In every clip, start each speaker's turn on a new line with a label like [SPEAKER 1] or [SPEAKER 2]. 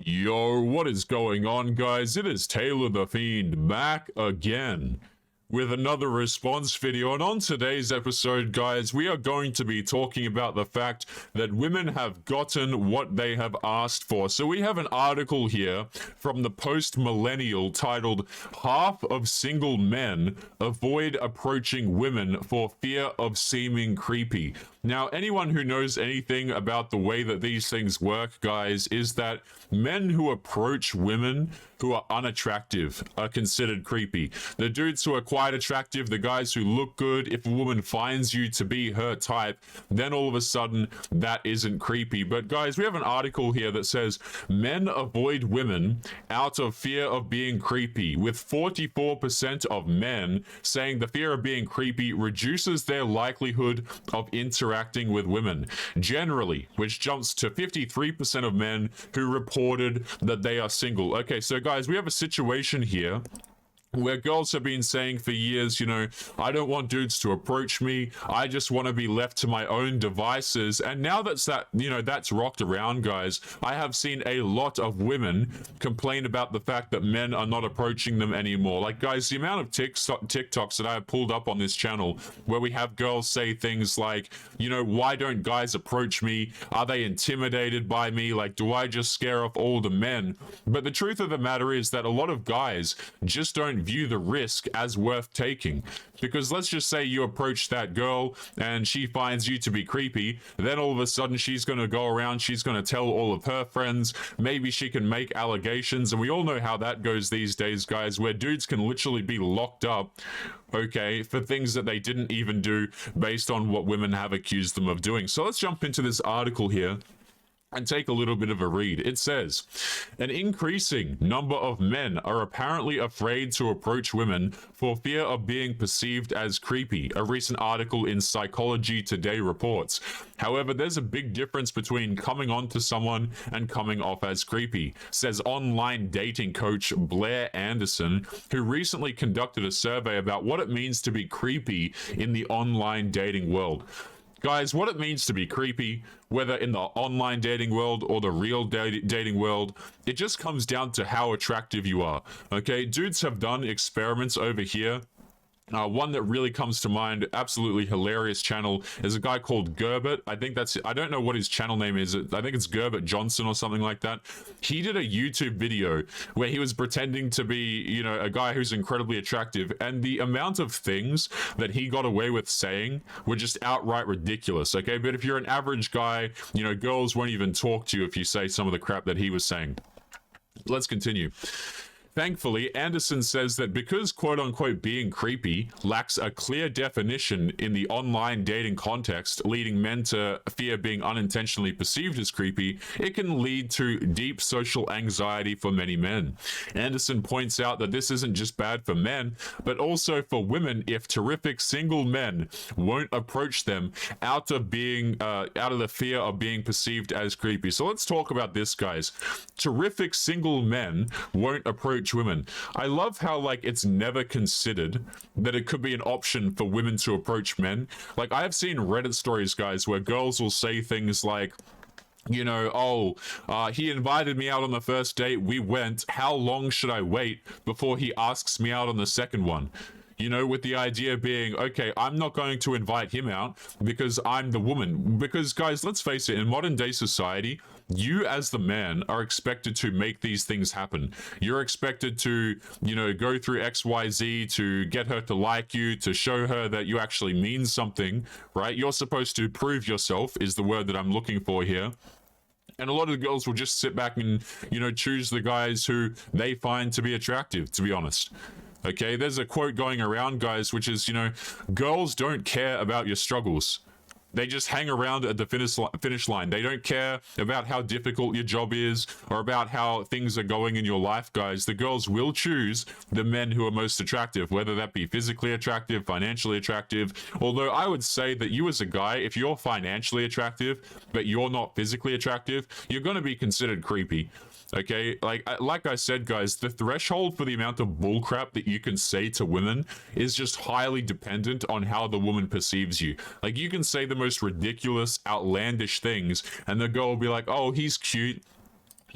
[SPEAKER 1] Yo, what is going on, guys? It is Taylor the Fiend back again with another response video. And on today's episode, guys, we are going to be talking about the fact that women have gotten what they have asked for. So we have an article here from the Post-Millennial titled, "Half of Single Men Avoid Approaching Women for Fear of Seeming Creepy." Now, anyone who knows anything about the way that these things work, guys, is that men who approach women who are unattractive are considered creepy. The dudes who are quite attractive, the guys who look good, if a woman finds you to be her type, then all of a sudden that isn't creepy. But guys, we have an article here that says men avoid women out of fear of being creepy, with 44% of men saying the fear of being creepy reduces their likelihood of interacting with women generally, which jumps to 53% of men who reported that they are single. Okay, so guys, we have a situation here where girls have been saying for years, I don't want dudes to approach me. I just want to be left to my own devices. And now that's rocked around, guys, I have seen a lot of women complain about the fact that men are not approaching them anymore. Like, guys, the amount of TikToks that I have pulled up on this channel where we have girls say things like, why don't guys approach me? Are they intimidated by me? Like, do I just scare off all the men? But the truth of the matter is that a lot of guys just don't view the risk as worth taking. Because let's just say you approach that girl and she finds you to be creepy, then all of a sudden she's going to go around, she's going to tell all of her friends, maybe she can make allegations, and we all know how that goes these days, guys, where dudes can literally be locked up, okay, for things that they didn't even do based on what women have accused them of doing. So let's jump into this article here and take a little bit of a read. It says, an increasing number of men are apparently afraid to approach women for fear of being perceived as creepy, a recent article in Psychology Today reports. However, there's a big difference between coming on to someone and coming off as creepy, says online dating coach Blair Anderson, who recently conducted a survey about what it means to be creepy in the online dating world. Guys, what it means to be creepy, whether in the online dating world or the real dating world, it just comes down to how attractive you are, okay? Dudes have done experiments over here. One that really comes to mind, absolutely hilarious channel, is a guy called Gerbert. I don't know what his channel name is. I think it's Gerbert Johnson or something like that. He did a YouTube video where he was pretending to be, a guy who's incredibly attractive, and the amount of things that he got away with saying were just outright ridiculous, okay? But if you're an average guy, girls won't even talk to you if you say some of the crap that he was saying. Let's continue. Thankfully, Anderson says that because quote-unquote being creepy lacks a clear definition in the online dating context, leading men to fear being unintentionally perceived as creepy, it can lead to deep social anxiety for many men. Anderson points out that this isn't just bad for men, but also for women if terrific single men won't approach them out of the fear of being perceived as creepy. So let's talk about this, guys. Terrific single men won't approach women. I love how it's never considered that it could be an option for women to approach men. Like, I have seen Reddit stories, guys, where girls will say things like, he invited me out on the first date, we went, how long should I wait before he asks me out on the second one? With the idea being, okay, I'm not going to invite him out because I'm the woman. Because, guys, let's face it, in modern day society, you as the man are expected to make these things happen. You're expected to, go through XYZ to get her to like you, to show her that you actually mean something, right? You're supposed to prove yourself, is the word that I'm looking for here. And a lot of the girls will just sit back and, choose the guys who they find to be attractive, to be honest. Okay, there's a quote going around, guys, which is, girls don't care about your struggles. They just hang around at the finish line. They don't care about how difficult your job is or about how things are going in your life, guys. The girls will choose the men who are most attractive, whether that be physically attractive, financially attractive. Although I would say that you as a guy, if you're financially attractive, but you're not physically attractive, you're going to be considered creepy. Okay, like I said, guys, the threshold for the amount of bullcrap that you can say to women is just highly dependent on how the woman perceives you. Like, you can say the most ridiculous, outlandish things, and the girl will be like, oh, he's cute,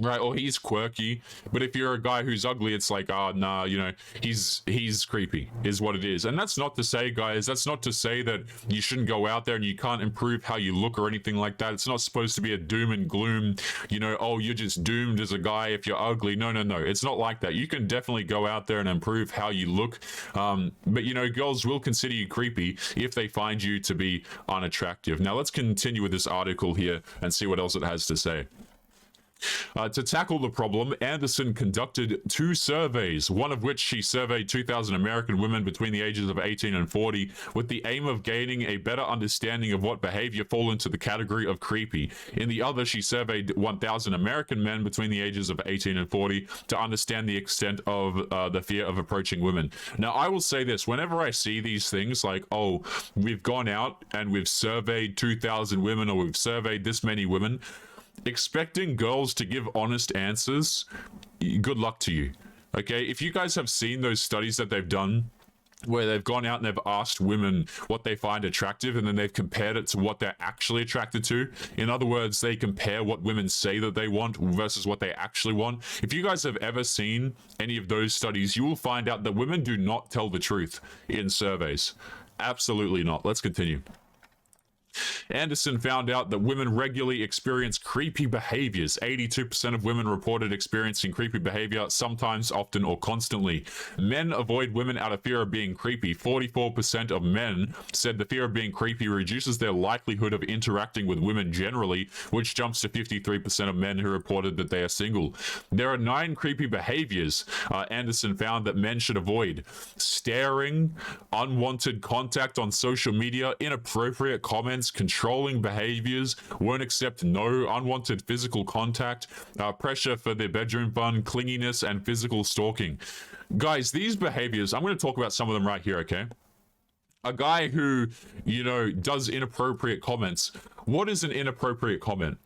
[SPEAKER 1] right? Or he's quirky. But if you're a guy who's ugly, it's like, oh nah, he's creepy is what it is. And that's not to say, guys, that's not to say that you shouldn't go out there and you can't improve how you look or anything like that. It's not supposed to be a doom and gloom, oh, you're just doomed as a guy if you're ugly. No, it's not like that. You can definitely go out there and improve how you look. But girls will consider you creepy if they find you to be unattractive. Now let's continue with this article here and see what else it has to say. To tackle the problem, Anderson conducted 2 surveys, one of which she surveyed 2,000 American women between the ages of 18 and 40, with the aim of gaining a better understanding of what behavior fall into the category of creepy. In the other, she surveyed 1,000 American men between the ages of 18 and 40 to understand the extent of the fear of approaching women. Now, I will say this, whenever I see these things like, oh, we've gone out and we've surveyed 2,000 women, or we've surveyed this many women, expecting girls to give honest answers, good luck to you. Okay, if you guys have seen those studies that they've done where they've gone out and they've asked women what they find attractive, and then they've compared it to what they're actually attracted to. In other words, they compare what women say that they want versus what they actually want. If you guys have ever seen any of those studies, you will find out that women do not tell the truth in surveys. Absolutely not. Let's continue. Anderson found out that women regularly experience creepy behaviors. 82% of women reported experiencing creepy behavior, sometimes, often, or constantly. Men avoid women out of fear of being creepy. 44% of men said the fear of being creepy reduces their likelihood of interacting with women generally, which jumps to 53% of men who reported that they are single. There are 9 creepy behaviors Anderson found that men should avoid: staring, unwanted contact on social media, inappropriate comments, controlling behaviors, won't accept no unwanted physical contact, pressure for their bedroom fun, clinginess, and physical stalking. Guys, these behaviors, I'm going to talk about some of them right here, okay? A guy who, does inappropriate comments. What is an inappropriate comment?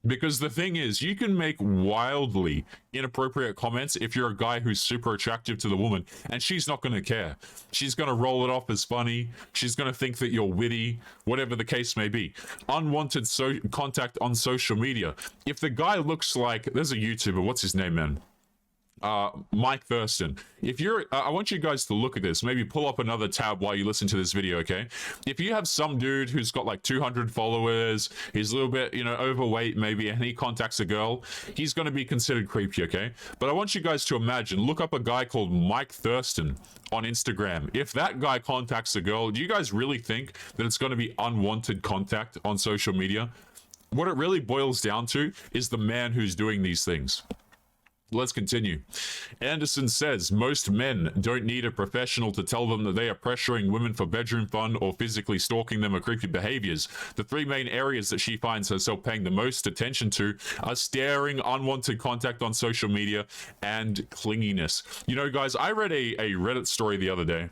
[SPEAKER 1] Because the thing is, you can make wildly inappropriate comments if you're a guy who's super attractive to the woman, and she's not going to care. She's going to roll it off as funny. She's going to think that you're witty, whatever the case may be. Unwanted contact on social media. If the guy looks like, there's a YouTuber, what's his name, man? Mike Thurston. If you're, I want you guys to look at this. Maybe pull up another tab while you listen to this video, okay? If you have some dude who's got like 200 followers, he's a little bit, overweight maybe, and he contacts a girl, he's going to be considered creepy, okay? But I want you guys to imagine, look up a guy called Mike Thurston on Instagram. If that guy contacts a girl, do you guys really think that it's going to be unwanted contact on social media? What it really boils down to is the man who's doing these things. Let's continue. Anderson says most men don't need a professional to tell them that they are pressuring women for bedroom fun or physically stalking them or creepy behaviors. The 3 main areas that she finds herself paying the most attention to are staring, unwanted contact on social media, and clinginess. Guys, I read a Reddit story the other day.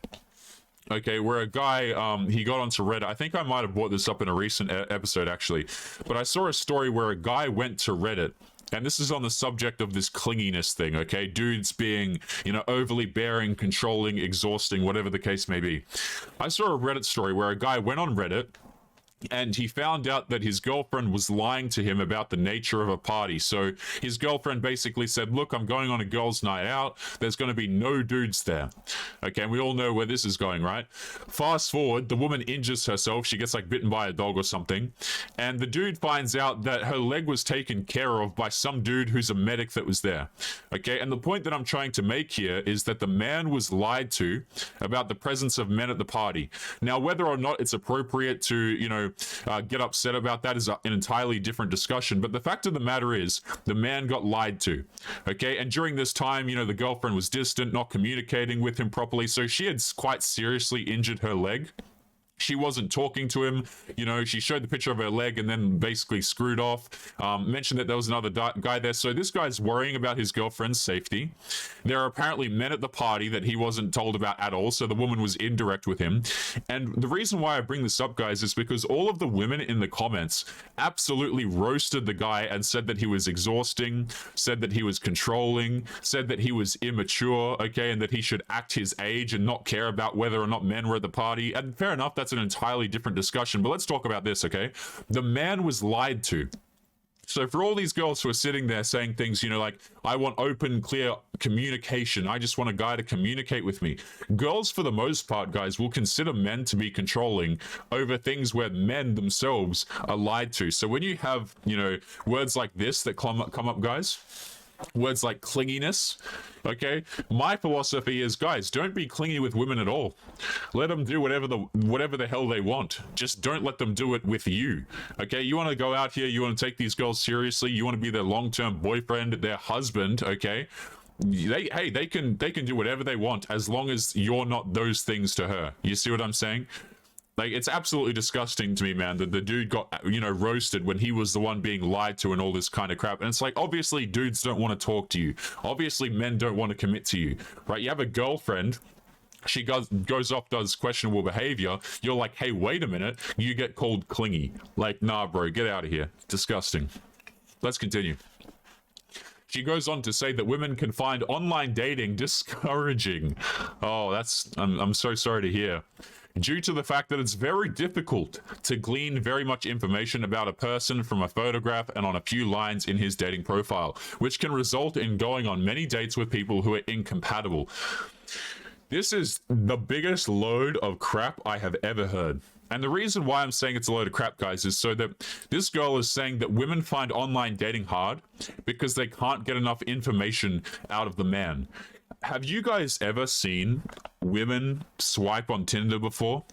[SPEAKER 1] Okay, where a guy, he got onto Reddit. I think I might have brought this up in a recent episode, actually. But I saw a story where a guy went to Reddit, and this is on the subject of this clinginess thing, okay? Dudes being, overly bearing, controlling, exhausting, whatever the case may be. I saw a Reddit story where a guy went on Reddit, and he found out that his girlfriend was lying to him about the nature of a party. So his girlfriend basically said, look, I'm going on a girls' night out. There's going to be no dudes there. Okay, and we all know where this is going, right? Fast forward, the woman injures herself. She gets like bitten by a dog or something. And the dude finds out that her leg was taken care of by some dude who's a medic that was there. Okay, and the point that I'm trying to make here is that the man was lied to about the presence of men at the party. Now, whether or not it's appropriate to, get upset about that is an entirely different discussion. But the fact of the matter is, the man got lied to. Okay, and during this time, the girlfriend was distant, not communicating with him properly, so she had quite seriously injured her leg. She wasn't talking to him. She showed the picture of her leg and then basically screwed off. Mentioned that there was another guy there. So this guy's worrying about his girlfriend's safety. There are apparently men at the party that he wasn't told about at all. So the woman was indirect with him. And the reason why I bring this up, guys, is because all of the women in the comments absolutely roasted the guy and said that he was exhausting, said that he was controlling, said that he was immature, okay, and that he should act his age and not care about whether or not men were at the party. And fair enough, that's an entirely different discussion, but let's talk about this, okay? The man was lied to. So for all these girls who are sitting there saying things, like, I want open, clear communication. I just want a guy to communicate with me. Girls, for the most part, guys, will consider men to be controlling over things where men themselves are lied to. So when you have, words like this that come up, guys, words like clinginess, okay, my philosophy is, guys, don't be clingy with women at all. Let them do whatever the hell they want. Just don't let them do it with you. Okay, you want to go out here, you want to take these girls seriously, you want to be their long-term boyfriend, their husband, okay, they can do whatever they want as long as you're not those things to her. You see what I'm saying? Like, it's absolutely disgusting to me, man, that the dude got, roasted when he was the one being lied to and all this kind of crap. And it's like, obviously, dudes don't want to talk to you. Obviously, men don't want to commit to you, right? You have a girlfriend. She goes off, does questionable behavior. You're like, hey, wait a minute. You get called clingy. Like, nah, bro, get out of here. Disgusting. Let's continue. She goes on to say that women can find online dating discouraging. Oh, I'm so sorry to hear. Due to the fact that it's very difficult to glean very much information about a person from a photograph and on a few lines in his dating profile, which can result in going on many dates with people who are incompatible. This is the biggest load of crap I have ever heard. And the reason why I'm saying it's a load of crap, guys, is so that this girl is saying that women find online dating hard because they can't get enough information out of the man. Have you guys ever seen women swipe on Tinder before?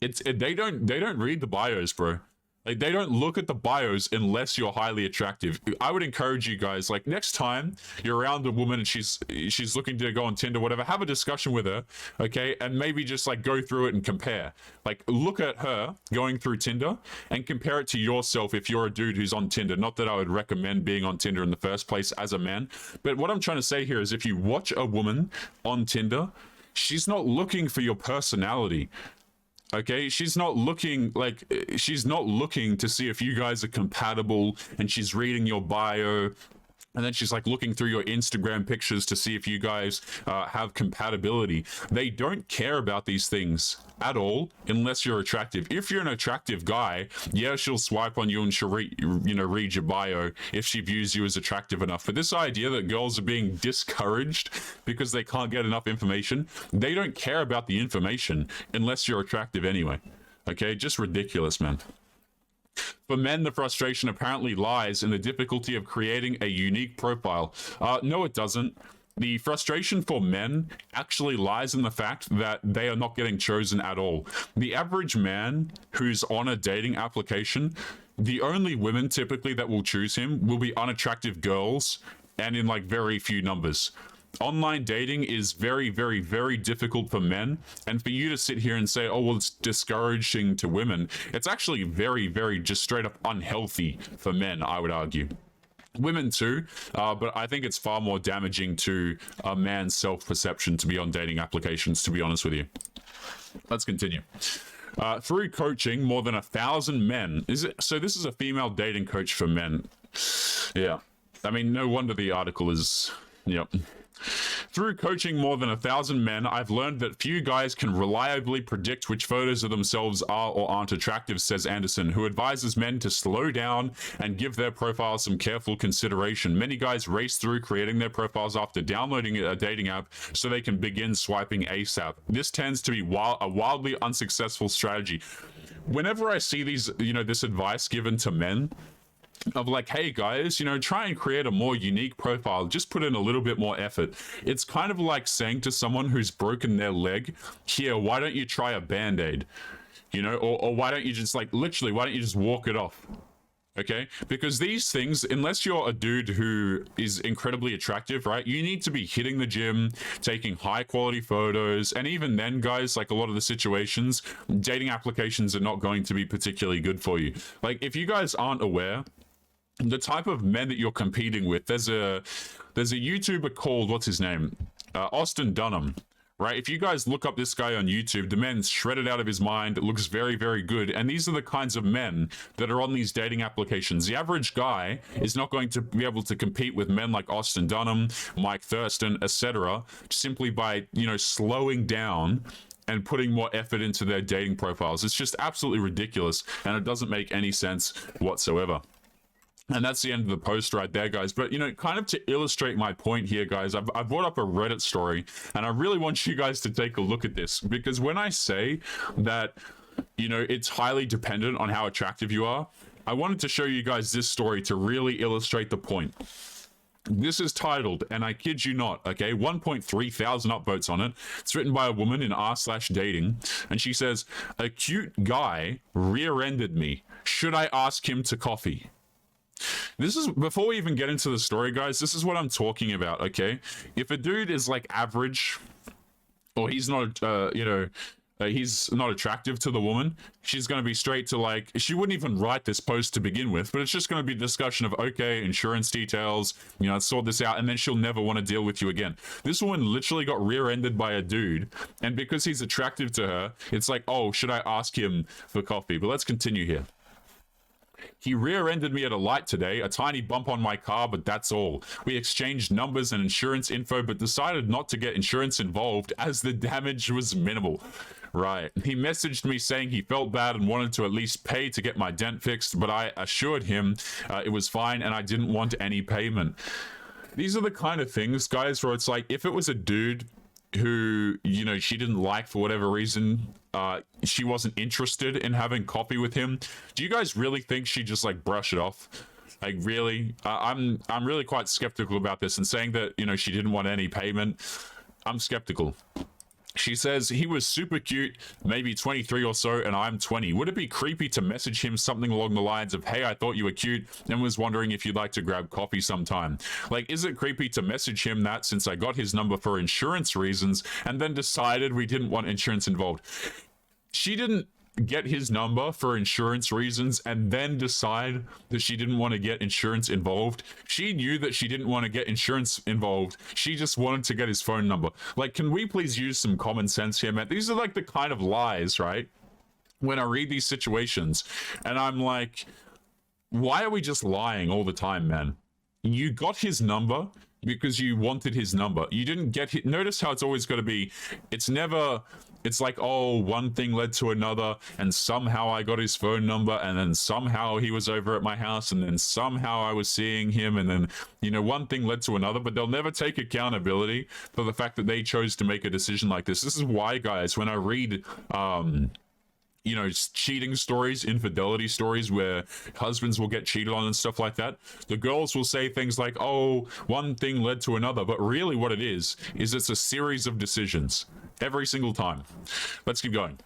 [SPEAKER 1] They don't read the bios, bro. Like, they don't look at the bios unless you're highly attractive. I would encourage you guys, like, next time you're around a woman and she's looking to go on Tinder, whatever, have a discussion with her, okay? And maybe just, like, go through it and compare. Like, look at her going through Tinder and compare it to yourself if you're a dude who's on Tinder. Not that I would recommend being on Tinder in the first place as a man. But what I'm trying to say here is, if you watch a woman on Tinder, she's not looking for your personality. Okay, she's not looking to see if you guys are compatible, and she's reading your bio, and then she's like looking through your Instagram pictures to see if you guys have compatibility. They don't care about these things at all unless you're attractive. If you're an attractive guy, yeah, she'll swipe on you and she'll read your bio if she views you as attractive enough. But this idea that girls are being discouraged because they can't get enough information, they don't care about the information unless you're attractive anyway. Okay, just ridiculous, man. For men, the frustration apparently lies in the difficulty of creating a unique profile. No, it doesn't. The frustration for men actually lies in the fact that they are not getting chosen at all. The average man who's on a dating application, the only women typically that will choose him will be unattractive girls, and in like very few numbers. Online dating is very, very, very difficult for men, and for you to sit here and say, oh, well, it's discouraging to women, it's actually very, very just straight up unhealthy for men, I would argue. Women too, but I think it's far more damaging to a man's self-perception to be on dating applications, to be honest with you. Let's continue. Through coaching more than 1,000 men, so this is a female dating coach for men. Yeah, I mean, no wonder the article is, yep. Through coaching more than 1,000 men, I've learned that few guys can reliably predict which photos of themselves are or aren't attractive, says Anderson, who advises men to slow down and give their profiles some careful consideration. Many guys race through creating their profiles after downloading a dating app so they can begin swiping ASAP. This tends to be a wildly unsuccessful strategy. Whenever I see these, this advice given to men, of like, hey guys, try and create a more unique profile, just put in a little bit more effort. It's kind of like saying to someone who's broken their leg, here, why don't you try a band-aid? Or why don't you just literally, why don't you just walk it off? Okay, because these things, unless you're a dude who is incredibly attractive, right, you need to be hitting the gym, taking high quality photos, and even then, guys, like a lot of the situations, dating applications are not going to be particularly good for you. Like, if you guys aren't aware, the type of men that you're competing with, there's a YouTuber called, what's his name? Austin Dunham, right? If you guys look up this guy on YouTube, the man's shredded out of his mind. It looks very, very good. And these are the kinds of men that are on these dating applications. The average guy is not going to be able to compete with men like Austin Dunham, Mike Thurston, etc., simply by, slowing down and putting more effort into their dating profiles. It's just absolutely ridiculous, and it doesn't make any sense whatsoever. And that's the end of the post right there, guys. But, kind of to illustrate my point here, guys, I've brought up a Reddit story, and I really want you guys to take a look at this, because when I say that, it's highly dependent on how attractive you are, I wanted to show you guys this story to really illustrate the point. This is titled, and I kid you not, okay, 1.3 thousand upvotes on it. It's written by a woman in r/dating, and she says, "A cute guy rear-ended me. Should I ask him to coffee?" This is, before we even get into the story, guys, this is what I'm talking about, okay? If a dude is like average, or he's not, he's not attractive to the woman, she's going to be straight to, like, she wouldn't even write this post to begin with, but it's just going to be a discussion of, okay, insurance details, sort this out, and then she'll never want to deal with you again. This woman literally got rear-ended by a dude, and because he's attractive to her, it's like, oh, should I ask him for coffee? But let's continue here. "He rear-ended me at a light today, a tiny bump on my car, but that's all. We exchanged numbers and insurance info, but decided not to get insurance involved as the damage was minimal." Right. "He messaged me saying he felt bad and wanted to at least pay to get my dent fixed, but I assured him it was fine and I didn't want any payment." These are the kind of things, guys, where it's like, if it was a dude who, she didn't like for whatever reason, she wasn't interested in having coffee with him, do you guys really think she'd just like brush it off? Like, really? I'm really quite skeptical about this, and saying that, she didn't want any payment, I'm skeptical. She says, "He was super cute, maybe 23 or so, and I'm 20. Would it be creepy to message him something along the lines of, 'Hey, I thought you were cute and was wondering if you'd like to grab coffee sometime?' Like, is it creepy to message him that since I got his number for insurance reasons and then decided we didn't want insurance involved?" She didn't get his number for insurance reasons and then decide that she didn't want to get insurance involved. She knew that she didn't want to get insurance involved. She just wanted to get his phone number. Like, can we please use some common sense here, man? These are like the kind of lies, right? When I read these situations and I'm like, why are we just lying all the time, man? You got his number because you wanted his number. You didn't get his. Notice how it's always got to be, it's like, oh, one thing led to another, and somehow I got his phone number, and then somehow he was over at my house, and then somehow I was seeing him, and then, one thing led to another, but they'll never take accountability for the fact that they chose to make a decision like this. This is why, guys, when I read, cheating stories, infidelity stories where husbands will get cheated on and stuff like that, the girls will say things like, oh, one thing led to another, but really what it is it's a series of decisions every single time. Let's keep going.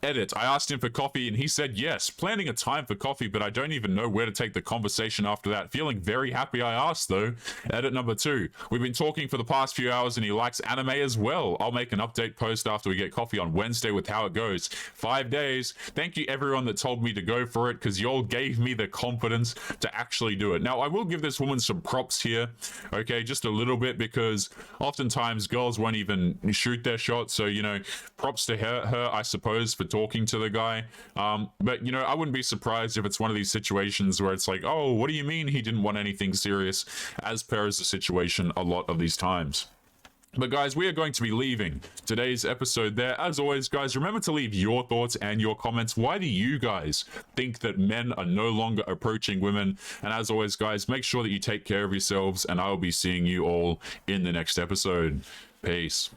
[SPEAKER 1] Edit, I asked him for coffee and he said yes. Planning a time for coffee, but I don't even know where to take the conversation after that. Feeling very happy I asked though. Edit number 2. We've been talking for the past few hours and he likes anime as well. I'll make an update post after we get coffee on Wednesday with how it goes. 5 days. Thank you everyone that told me to go for it, because y'all gave me the confidence to actually do it. Now, I will give this woman some props here, okay, just a little bit, because oftentimes girls won't even shoot their shot. So, props to her, I suppose, for talking to the guy. But I wouldn't be surprised if it's one of these situations where it's like, oh, what do you mean he didn't want anything serious, as per is the situation a lot of these times. But guys, we are going to be leaving today's episode there. As always, guys, remember to leave your thoughts and your comments. Why do you guys think that men are no longer approaching women? And as always, guys, make sure that you take care of yourselves, and I will be seeing you all in the next episode. Peace.